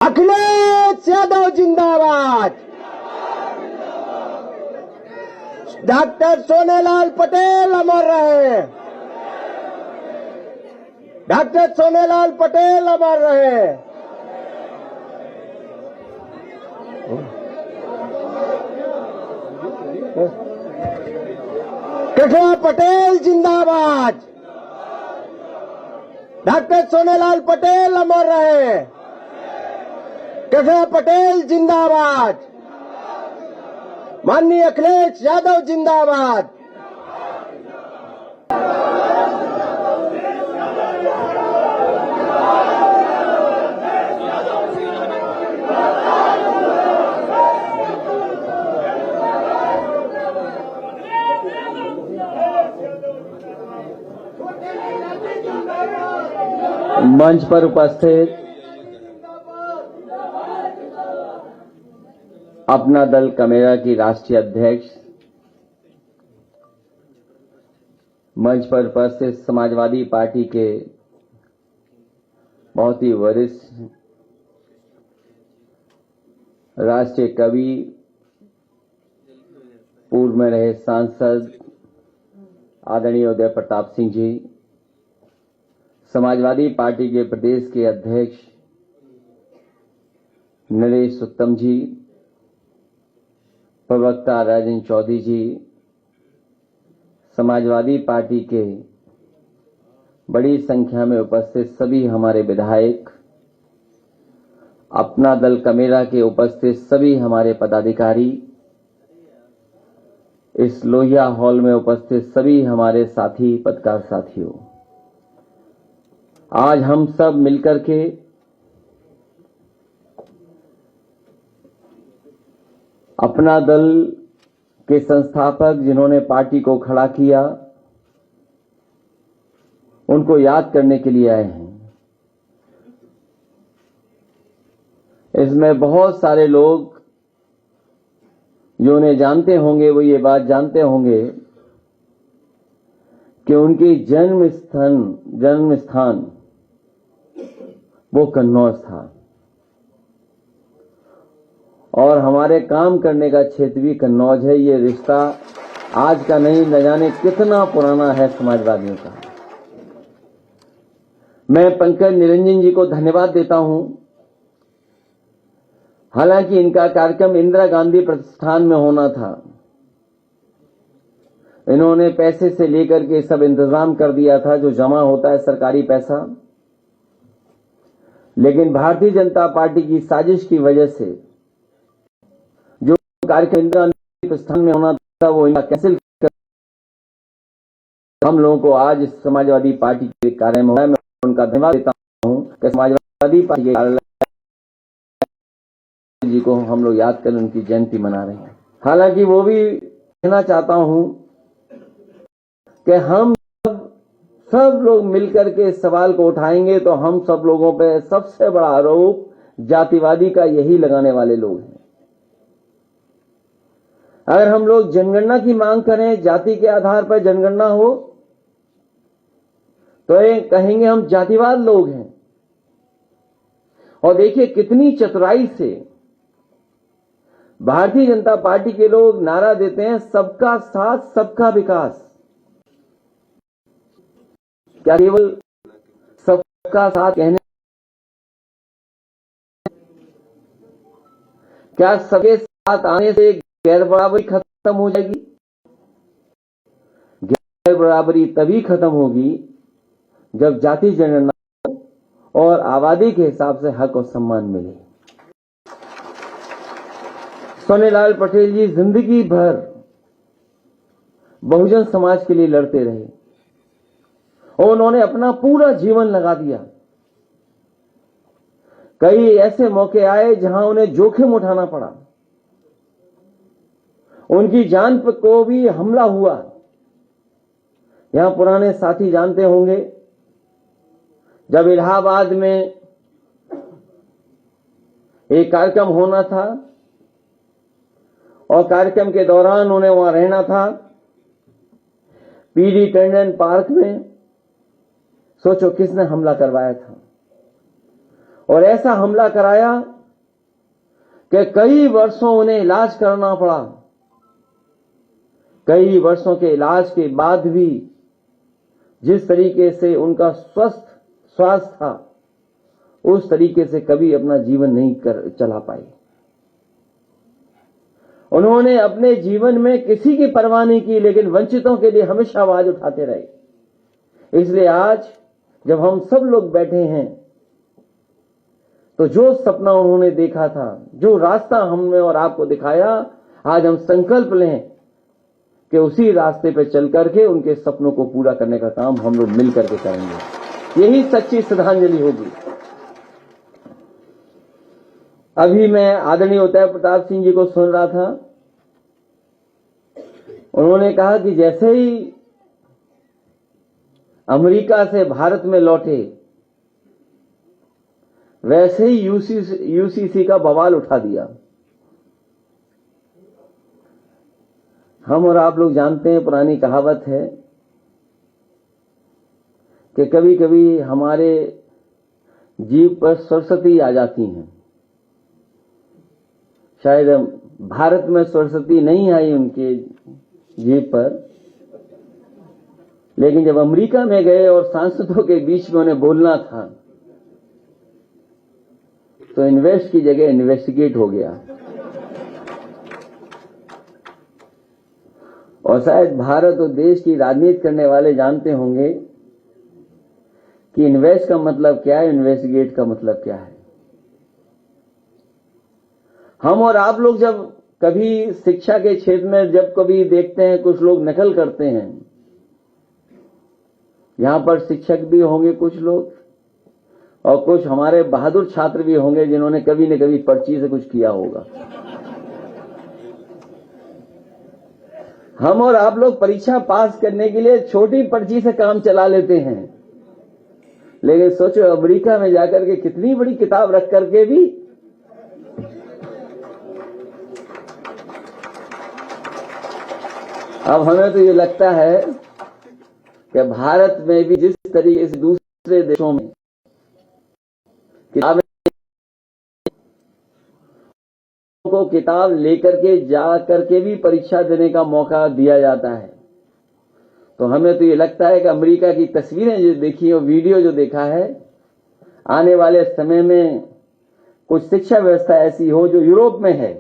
अखिलेश यादव जिंदाबाद। डॉक्टर सोनेलाल पटेल अमर रहे। डॉक्टर सोनेलाल पटेल अमर रहे। कृष्णा पटेल जिंदाबाद। डॉक्टर सोनेलाल पटेल अमर रहे। कृष्णा पटेल जिंदाबाद। माननीय अखिलेश यादव जिंदाबाद। मंच पर उपस्थित अपना दल कमेरा की राष्ट्रीय अध्यक्ष, मंच पर उपस्थित समाजवादी पार्टी के बहुत ही वरिष्ठ राष्ट्रीय कवि, पूर्व में रहे सांसद आदरणीय उदय प्रताप सिंह जी, समाजवादी पार्टी के प्रदेश के अध्यक्ष नरेश उत्तम जी, प्रवक्ता राजेंद्र चौधरी जी, समाजवादी पार्टी के बड़ी संख्या में उपस्थित सभी हमारे विधायक, अपना दल कमेरा के उपस्थित सभी हमारे पदाधिकारी, इस लोहिया हॉल में उपस्थित सभी हमारे साथी पत्रकार साथियों, आज हम सब मिलकर के अपना दल के संस्थापक जिन्होंने पार्टी को खड़ा किया, उनको याद करने के लिए आए हैं। इसमें बहुत सारे लोग जो उन्हें जानते होंगे वो ये बात जानते होंगे कि उनकी जन्म स्थान वो कन्नौज था और हमारे काम करने का क्षेत्र भी कन्नौज है। ये रिश्ता आज का नहीं, न जाने कितना पुराना है समाजवादियों का। मैं पंकज निरंजन जी को धन्यवाद देता हूं। हालांकि इनका कार्यक्रम इंदिरा गांधी प्रतिष्ठान में होना था, इन्होंने पैसे से लेकर के सब इंतजाम कर दिया था जो जमा होता है सरकारी पैसा, लेकिन भारतीय जनता पार्टी की साजिश की वजह से जो कार्यक्रम इंदिरा गांधी प्रतिष्ठान में होना था वो इनका कैंसिल कर, हम लोगों को आज समाजवादी पार्टी के कार्य में हुआ है। मैं उनका धन्यवाद देता हूं कि समाजवादी पार्टी के कार्यालय जी को हम लोग याद कर उनकी जयंती मना रहे हैं। हालांकि वो भी कहना चाहता हूं कि हम सब लोग मिलकर के इस सवाल को उठाएंगे तो हम सब लोगों पे सबसे बड़ा आरोप जातिवादी का यही लगाने वाले लोग हैं। अगर हम लोग जनगणना की मांग करें, जाति के आधार पर जनगणना हो, तो ये कहेंगे हम जातिवाद लोग हैं। और देखिए कितनी चतुराई से भारतीय जनता पार्टी के लोग नारा देते हैं, सबका साथ सबका विकास। क्या केवल सबका साथ कहने, क्या सबके साथ आने से गैर बराबरी खत्म हो जाएगी? गैर बराबरी तभी खत्म होगी जब जाति जनगणना और आबादी के हिसाब से हक और सम्मान मिले। सोनेलाल पटेल जी जिंदगी भर बहुजन समाज के लिए लड़ते रहे और उन्होंने अपना पूरा जीवन लगा दिया। कई ऐसे मौके आए जहां उन्हें जोखिम उठाना पड़ा, उनकी जान पर को भी हमला हुआ। यहां पुराने साथी जानते होंगे, जब इलाहाबाद में एक कार्यक्रम होना था और कार्यक्रम के दौरान उन्हें वहां रहना था, पीडी टंडन पार्क में। सोचो किसने हमला करवाया था, और ऐसा हमला कराया कि कई वर्षों उन्हें इलाज करना पड़ा। कई वर्षों के इलाज के बाद भी जिस तरीके से उनका स्वास्थ्य था, उस तरीके से कभी अपना जीवन नहीं चला पाए। उन्होंने अपने जीवन में किसी की परवाह नहीं की, लेकिन वंचितों के लिए हमेशा आवाज उठाते रहे। इसलिए आज जब हम सब लोग बैठे हैं, तो जो सपना उन्होंने देखा था, जो रास्ता हमने और आपको दिखाया, आज हम संकल्प लें कि उसी रास्ते पर चल करके उनके सपनों को पूरा करने का काम हम लोग मिल करके करेंगे। यही सच्ची श्रद्धांजलि होगी। अभी मैं आदरणीय उदय प्रताप सिंह जी को सुन रहा था। उन्होंने कहा कि जैसे ही अमेरिका से भारत में लौटे, वैसे ही यूसीसी का बवाल उठा दिया। हम और आप लोग जानते हैं, पुरानी कहावत है कि कभी कभी हमारे जीव पर सरस्वती आ जाती हैं। शायद भारत में सरस्वती नहीं आई उनके जीव पर, लेकिन जब अमेरिका में गए और सांसदों के बीच में उन्हें बोलना था, तो इन्वेस्ट की जगह इन्वेस्टिगेट हो गया। और शायद भारत और देश की राजनीति करने वाले जानते होंगे कि इन्वेस्ट का मतलब क्या है, इन्वेस्टिगेट का मतलब क्या है। हम और आप लोग जब कभी शिक्षा के क्षेत्र में जब कभी देखते हैं कुछ लोग नकल करते हैं, यहां पर शिक्षक भी होंगे कुछ लोग, और कुछ हमारे बहादुर छात्र भी होंगे जिन्होंने कभी न कभी पर्ची से कुछ किया होगा। हम और आप लोग परीक्षा पास करने के लिए छोटी पर्ची से काम चला लेते हैं, लेकिन सोचो अमेरिका में जाकर के कितनी बड़ी किताब रख करके भी अब हमें तो ये लगता है कि भारत में भी जिस तरीके से दूसरे देशों में को किताब लेकर के जा करके भी परीक्षा देने का मौका दिया जाता है, तो हमें तो ये लगता है कि अमेरिका की तस्वीरें जो देखी और वीडियो जो देखा है, आने वाले समय में कुछ शिक्षा व्यवस्था ऐसी हो जो यूरोप में है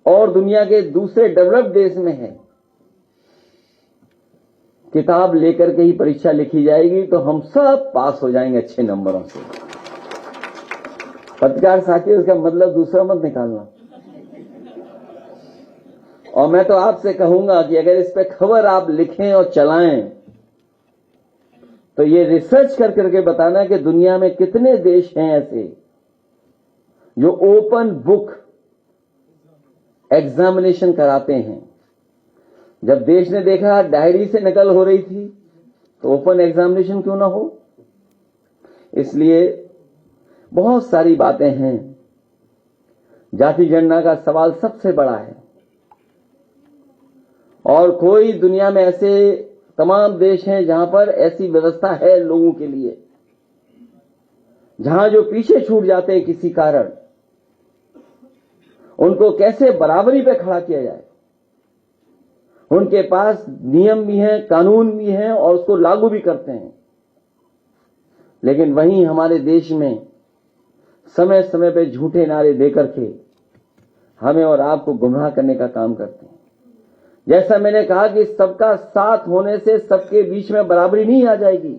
और दुनिया के दूसरे डेवलप्ड देश में है, किताब लेकर के ही परीक्षा लिखी जाएगी तो हम सब पास हो जाएंगे अच्छे नंबरों से। पत्रकार साथी, उसका मतलब दूसरा मत निकालना। और मैं तो आपसे कहूंगा कि अगर इस पे खबर आप लिखें और चलाएं, तो ये रिसर्च कर करके बताना कि दुनिया में कितने देश हैं ऐसे जो ओपन बुक एग्जामिनेशन कराते हैं। जब देश ने देखा डायरी से नकल हो रही थी, तो ओपन एग्जामिनेशन क्यों ना हो। इसलिए बहुत सारी बातें हैं। जाति जनगणना का सवाल सबसे बड़ा है, और कोई दुनिया में ऐसे तमाम देश हैं जहां पर ऐसी व्यवस्था है लोगों के लिए, जहां जो पीछे छूट जाते हैं किसी कारण, उनको कैसे बराबरी पे खड़ा किया जाए। उनके पास नियम भी हैं, कानून भी हैं और उसको लागू भी करते हैं। लेकिन वहीं हमारे देश में समय समय पे झूठे नारे देकर के हमें और आपको गुमराह करने का काम करते हैं। जैसा मैंने कहा कि सबका साथ होने से सबके बीच में बराबरी नहीं आ जाएगी।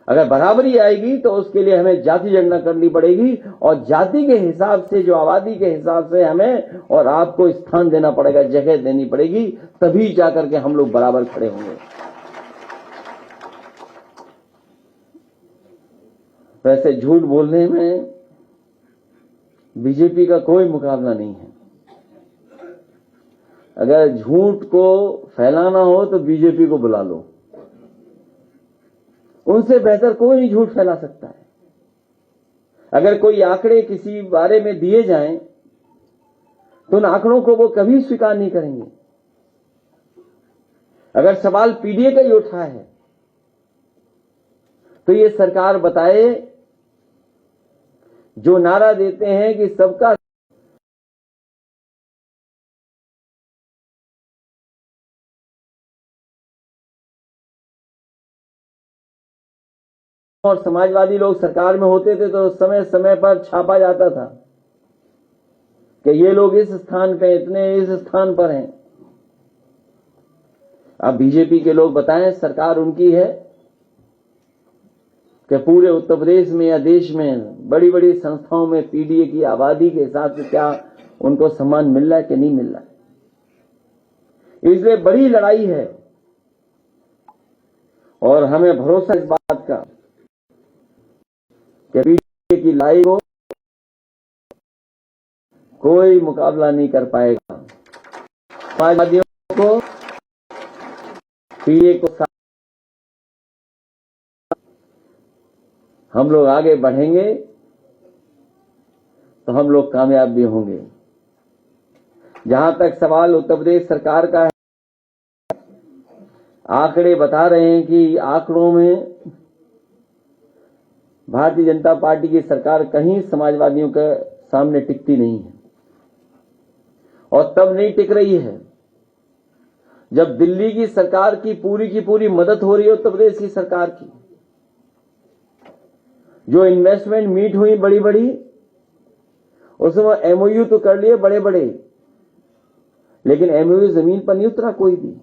अगर बराबरी आएगी तो उसके लिए हमें जाति जनगणना करनी पड़ेगी, और जाति के हिसाब से, जो आबादी के हिसाब से हमें और आपको स्थान देना पड़ेगा, जगह देनी पड़ेगी, तभी जाकर के हम लोग बराबर खड़े होंगे। वैसे झूठ बोलने में बीजेपी का कोई मुकाबला नहीं है। अगर झूठ को फैलाना हो तो बीजेपी को बुला लो, उनसे बेहतर कोई नहीं झूठ फैला सकता है। अगर कोई आंकड़े किसी बारे में दिए जाएं तो उन आंकड़ों को वो कभी स्वीकार नहीं करेंगे। अगर सवाल पीडीए का ही उठा है तो ये सरकार बताए जो नारा देते हैं कि सबका और समाजवादी लोग सरकार में होते थे तो समय समय पर छापा जाता था कि ये लोग इस स्थान पे इतने इस स्थान पर हैं। अब बीजेपी के लोग बताएं, सरकार उनकी है कि पूरे उत्तर प्रदेश में या देश में बड़ी बड़ी संस्थाओं में पीडीए की आबादी के हिसाब से क्या उनको सम्मान मिल रहा है कि नहीं मिल रहा है। इसलिए बड़ी लड़ाई है और हमें भरोसा इस बात का कि पीडीए की लड़ाई को कोई मुकाबला नहीं कर पाएगा। समाजवादियों को पीडीए को हम लोग आगे बढ़ेंगे तो हम लोग कामयाब भी होंगे। जहां तक सवाल उत्तर प्रदेश सरकार का है, आंकड़े बता रहे हैं कि आंकड़ों में भारतीय जनता पार्टी की सरकार कहीं समाजवादियों के सामने टिकती नहीं है और तब नहीं टिक रही है जब दिल्ली की सरकार की पूरी मदद हो रही है उत्तर प्रदेश की सरकार की। जो इन्वेस्टमेंट मीट हुई बड़ी बड़ी, उसमें एमओयू तो कर लिए बड़े बड़े, लेकिन एमओयू जमीन पर नहीं उतरा कोई भी।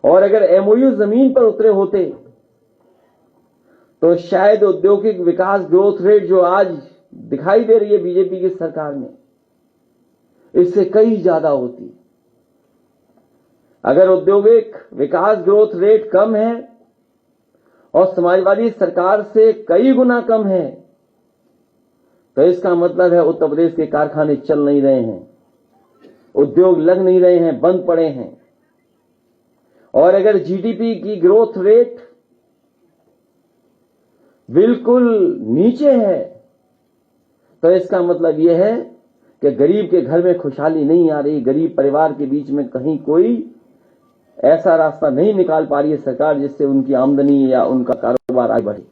और अगर एमओयू जमीन पर उतरे होते तो शायद औद्योगिक विकास ग्रोथ रेट जो आज दिखाई दे रही है बीजेपी की सरकार में, इससे कई ज्यादा होती। अगर औद्योगिक विकास ग्रोथ रेट कम है और समाजवादी सरकार से कई गुना कम है तो इसका मतलब है उत्तर प्रदेश के कारखाने चल नहीं रहे हैं, उद्योग लग नहीं रहे हैं, बंद पड़े हैं। और अगर जीडीपी की ग्रोथ रेट बिल्कुल नीचे है तो इसका मतलब यह है कि गरीब के घर में खुशहाली नहीं आ रही, गरीब परिवार के बीच में कहीं कोई ऐसा रास्ता नहीं निकाल पा रही है सरकार जिससे उनकी आमदनी या उनका कारोबार आगे बढ़े।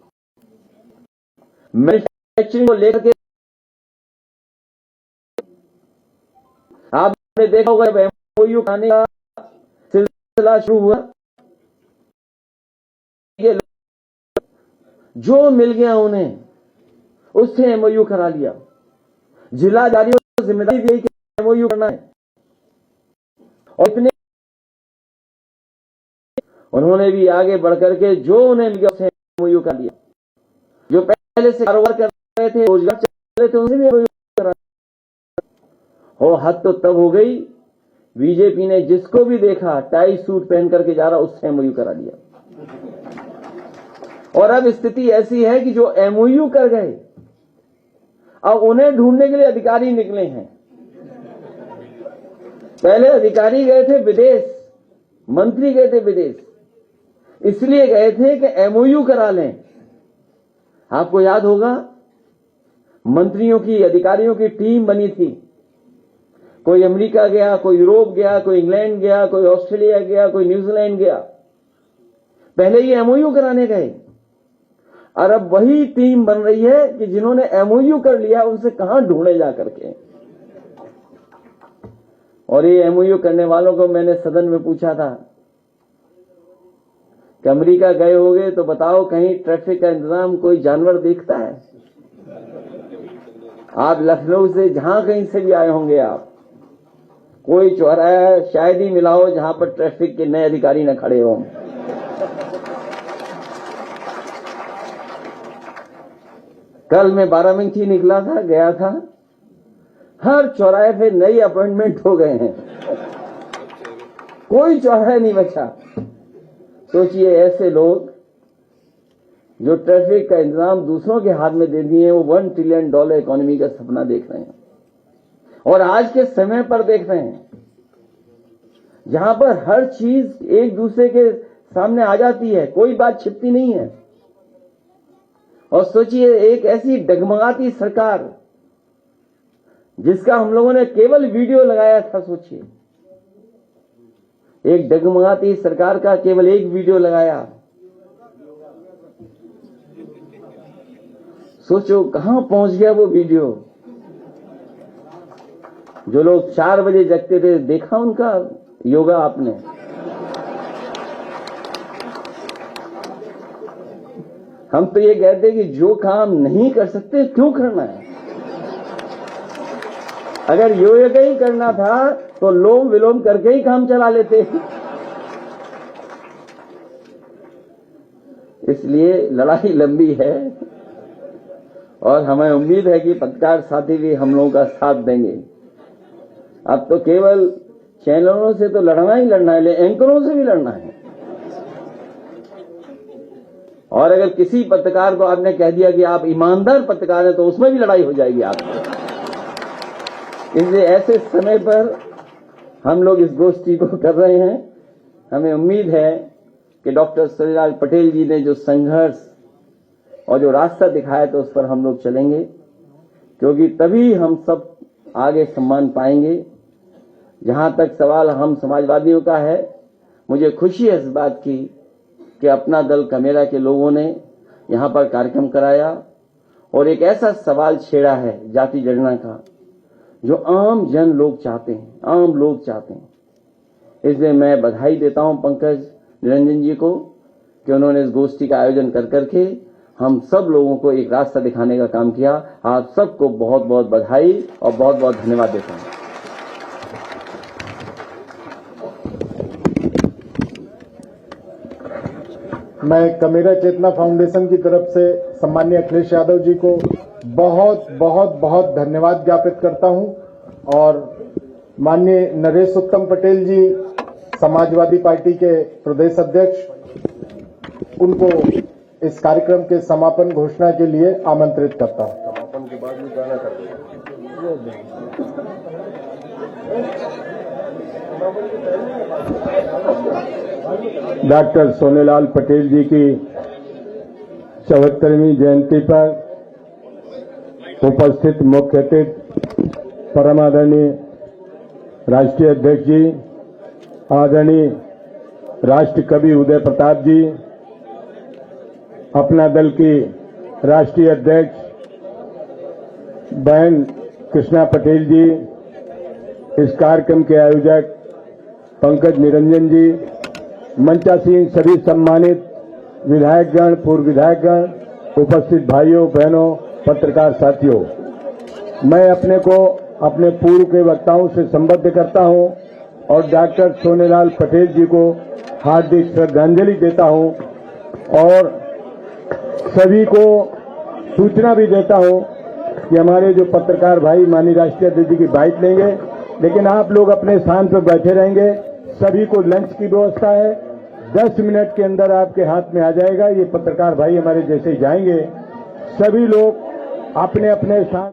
मैन्युफैक्चरिंग को लेकर के आपने देखा होगा जब एमओयू खाने का सिलसिला शुरू हुआ, जो मिल गया उन्हें उससे एमओयू करा लिया। जिलाधिकारियों को जिम्मेदारी दी कि एमओयू करना है और इतने उन्होंने भी आगे बढ़कर के जो उन्हें मिल गया उससे एमओयू कर लिया। जो पहले से कारोबार कर रहे थे, रोजगार चल रहे थे, उनसे भी एमओयू करा। हो हद तो तब हो गई, बीजेपी ने जिसको भी देखा टाई सूट पहन करके जा रहा उससे एमओयू करा लिया। और अब स्थिति ऐसी है कि जो एमओयू कर गए अब उन्हें ढूंढने के लिए अधिकारी निकले हैं। पहले अधिकारी गए थे विदेश, मंत्री गए थे विदेश, इसलिए गए थे कि एमओयू करा लें। आपको याद होगा मंत्रियों की, अधिकारियों की टीम बनी थी। कोई अमेरिका गया, कोई यूरोप गया, कोई इंग्लैंड गया, कोई ऑस्ट्रेलिया गया, कोई न्यूजीलैंड गया, पहले ये एमओयू कराने गए। और अब वही टीम बन रही है कि जिन्होंने एमओयू कर लिया उनसे कहां ढूंढे जा करके। और ये एमओयू करने वालों को मैंने सदन में पूछा था कि अमेरिका गए होगे तो बताओ कहीं ट्रैफिक का इंतजाम कोई जानवर देखता है? आप लखनऊ से जहां कहीं से भी आए होंगे, आप कोई चौराहा शायद ही मिला हो जहां पर ट्रैफिक के नए अधिकारी न खड़े हों। कल मैं बाराबंकी निकला था, गया था, हर चौराहे पे नई अपॉइंटमेंट हो गए हैं, कोई चौराहा नहीं बचा। सोचिए ऐसे लोग जो ट्रैफिक का इंतजाम दूसरों के हाथ में दे दिए, वो $1 ट्रिलियन इकोनॉमी का सपना देख रहे हैं और आज के समय पर देख रहे हैं जहां पर हर चीज एक दूसरे के सामने आ जाती है, कोई बात छिपती नहीं है। और सोचिए एक ऐसी डगमगाती सरकार जिसका हम लोगों ने केवल वीडियो लगाया था, सोचिए एक डगमगाती सरकार का केवल एक वीडियो लगाया। सोचो कहां पहुंच गया वो वीडियो। जो लोग 4 बजे जगते थे, देखा उनका योगा आपने? हम तो ये कहते कि जो काम नहीं कर सकते क्यों करना है। अगर योगा ही करना था तो लोम विलोम करके ही काम चला लेते। इसलिए लड़ाई लंबी है और हमें उम्मीद है कि पत्रकार साथी भी हम लोगों का साथ देंगे। अब तो केवल चैनलों से तो लड़ना ही लड़ना है, एंकरों से भी लड़ना है। और अगर किसी पत्रकार को आपने कह दिया कि आप ईमानदार पत्रकार हैं तो उसमें भी लड़ाई हो जाएगी आपको। इसलिए ऐसे समय पर हम लोग इस गोष्ठी को कर रहे हैं। हमें उम्मीद है कि डॉक्टर सोनेलाल पटेल जी ने जो संघर्ष और जो रास्ता दिखाया तो उस पर हम लोग चलेंगे, क्योंकि तभी हम सब आगे सम्मान पाएंगे। जहां तक सवाल हम समाजवादियों का है, मुझे खुशी है इस बात की कि अपना दल कमेरा के लोगों ने यहां पर कार्यक्रम कराया और एक ऐसा सवाल छेड़ा है जाति जनगणना का जो आम जन लोग चाहते हैं, आम लोग चाहते हैं। इसलिए मैं बधाई देता हूं पंकज निरंजन जी को कि उन्होंने इस गोष्ठी का आयोजन कर करके हम सब लोगों को एक रास्ता दिखाने का काम किया। आप सबको बहुत बहुत बधाई और बहुत बहुत धन्यवाद देता हूं। मैं कमेरा चेतना फाउंडेशन की तरफ से सम्माननीय अखिलेश यादव जी को बहुत बहुत बहुत धन्यवाद ज्ञापित करता हूं और माननीय नरेश उत्तम पटेल जी समाजवादी पार्टी के प्रदेश अध्यक्ष, उनको इस कार्यक्रम के समापन घोषणा के लिए आमंत्रित करता हूं। समापन के बाद में गाना करते डॉक्टर सोनेलाल पटेल जी की 74वीं जयंती पर उपस्थित मुख्य अतिथि परम आदरणीय राष्ट्रीय अध्यक्ष जी, आदरणीय राष्ट्र कवि उदय प्रताप जी, अपना दल की राष्ट्रीय अध्यक्ष बहन कृष्णा पटेल जी, इस कार्यक्रम के आयोजक पंकज निरंजन जी, मंचासीन सभी सम्मानित विधायकगण, पूर्व विधायकगण, उपस्थित भाइयों बहनों, पत्रकार साथियों, मैं अपने को अपने पूर्व के वक्ताओं से संबद्ध करता हूं और डॉक्टर सोनेलाल पटेल जी को हार्दिक श्रद्धांजलि देता हूं और सभी को सूचना भी देता हूं कि हमारे जो पत्रकार भाई माननीय राष्ट्रीय अध्यक्ष जी की बाइट लेंगे, लेकिन आप लोग अपने स्थान पर बैठे रहेंगे। सभी को लंच की व्यवस्था है, 10 मिनट के अंदर आपके हाथ में आ जाएगा। ये पत्रकार भाई हमारे जैसे ही जाएंगे, सभी लोग अपने अपने स्थान